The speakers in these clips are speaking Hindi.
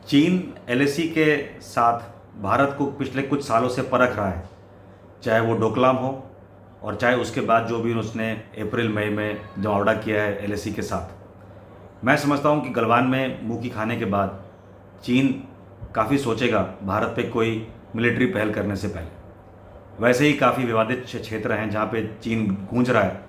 चीन एलएसी के साथ भारत को पिछले कुछ सालों से परख रहा है, चाहे वो डोकलाम हो और चाहे उसके बाद जो भी उसने अप्रैल मई में जमावड़ा किया है एलएसी के साथ। मैं समझता हूँ कि गलवान में मुंह की खाने के बाद चीन काफ़ी सोचेगा भारत पे कोई मिलिट्री पहल करने से पहले। वैसे ही काफ़ी विवादित क्षेत्र हैं जहाँ पे चीन गूंज रहा है,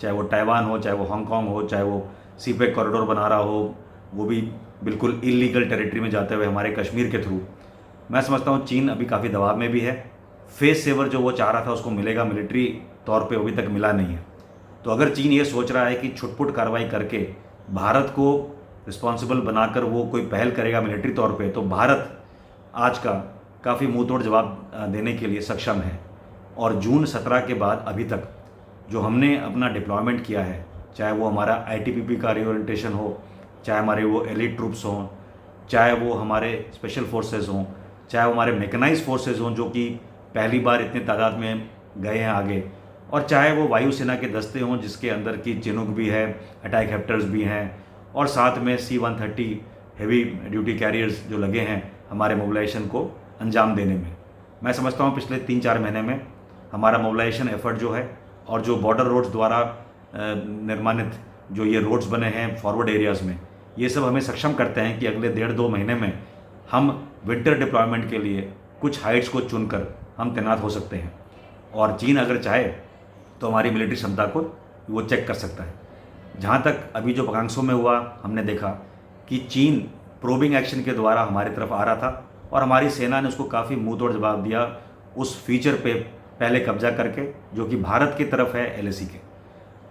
चाहे वो ताइवान हो, चाहे वो हांगकांग हो, चाहे वो सीपेक कॉरिडोर बना रहा हो, वो भी बिल्कुल इलीगल टेरिटरी में जाते हुए हमारे कश्मीर के थ्रू। मैं समझता हूँ चीन अभी काफ़ी दबाव में भी है। फेस सेवर जो वो चाह रहा था उसको मिलेगा मिलिट्री तौर पे, अभी तक मिला नहीं है। तो अगर चीन ये सोच रहा है कि छुटपुट कार्रवाई करके भारत को रिस्पॉन्सिबल बनाकर वो कोई पहल करेगा मिलिट्री तौर पे, तो भारत आज का काफ़ी मुंह तोड़ जवाब देने के लिए सक्षम है। और जून 17 के बाद अभी तक जो हमने अपना डिप्लॉयमेंट किया है, चाहे वो हमारा आईटीबीपी का रिओरिएंटेशन हो, चाहे हमारे वो एलिट ट्रूप्स हों, चाहे वो हमारे स्पेशल फोर्सेज हों, चाहे वो हमारे मैकेनाइज फोर्सेज हों जो कि पहली बार इतनी तादाद में गए हैं आगे, और चाहे वो वायुसेना के दस्ते हों जिसके अंदर की चिनूक भी है, अटैक हेप्टर्स भी हैं, और साथ में C-130 हैवी ड्यूटी कैरियर्स जो लगे हैं हमारे मोबिलाइजेशन को अंजाम देने में। मैं समझता हूँ पिछले 3-4 महीने में हमारा मोबिलाइजेशन एफर्ट जो है और जो बॉर्डर रोड्स द्वारा निर्माणित जो ये रोड्स बने हैं फॉरवर्ड एरियाज़ में, ये सब हमें सक्षम करते हैं कि अगले 1.5-2 महीने में हम विंटर डिप्लॉयमेंट के लिए कुछ हाइट्स को चुनकर हम तैनात हो सकते हैं। और चीन अगर चाहे तो हमारी मिलिट्री क्षमता को वो चेक कर सकता है। जहाँ तक अभी जो पकांगसो में हुआ, हमने देखा कि चीन प्रोबिंग एक्शन के द्वारा हमारी तरफ आ रहा था और हमारी सेना ने उसको काफ़ी मुंह तोड़ जवाब दिया, उस फीचर पे पहले कब्जा करके जो कि भारत की तरफ है एलएसी के।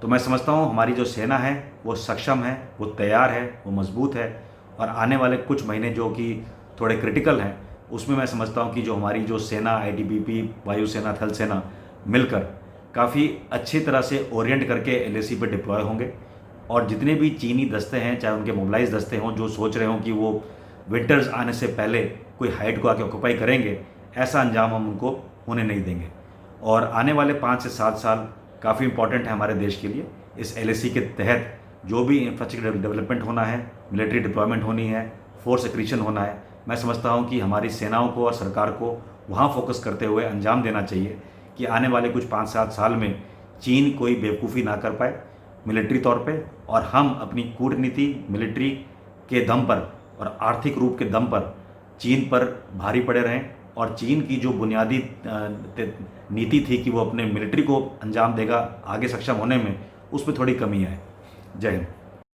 तो मैं समझता हूँ हमारी जो सेना है वो सक्षम है, वो तैयार है, वो मजबूत है, और आने वाले कुछ महीने जो कि थोड़े क्रिटिकल हैं उसमें मैं समझता हूँ कि जो हमारी जो सेना, आईटीबीपी, वायुसेना, थल सेना मिलकर काफ़ी अच्छी तरह से ओरिएंट करके एलएसी पे डिप्लॉय होंगे। और जितने भी चीनी दस्ते हैं, चाहे उनके मोबिलाइज दस्ते हों जो सोच रहे हों कि वो विंटर्स आने से पहले कोई हाइट को आके ऑक्यूपाई करेंगे, ऐसा अंजाम हम उनको होने नहीं देंगे। और आने वाले 5 से 7 साल काफ़ी इंपॉर्टेंट है हमारे देश के लिए। इस एलएसी के तहत जो भी इंफ्रास्ट्रक्चर डेवलपमेंट होना है, मिलिट्री डिप्लॉयमेंट होनी है, फोर्स एक्रीशन होना है, मैं समझता हूँ कि हमारी सेनाओं को और सरकार को वहाँ फोकस करते हुए अंजाम देना चाहिए कि आने वाले कुछ 5-7 साल में चीन कोई बेवकूफ़ी ना कर पाए मिलिट्री तौर पे, और हम अपनी कूटनीति, मिलिट्री के दम पर और आर्थिक रूप के दम पर चीन पर भारी पड़े रहें। और चीन की जो बुनियादी नीति थी कि वो अपने मिलिट्री को अंजाम देगा आगे सक्षम होने में, उस पर थोड़ी कमी है। जय हिंद।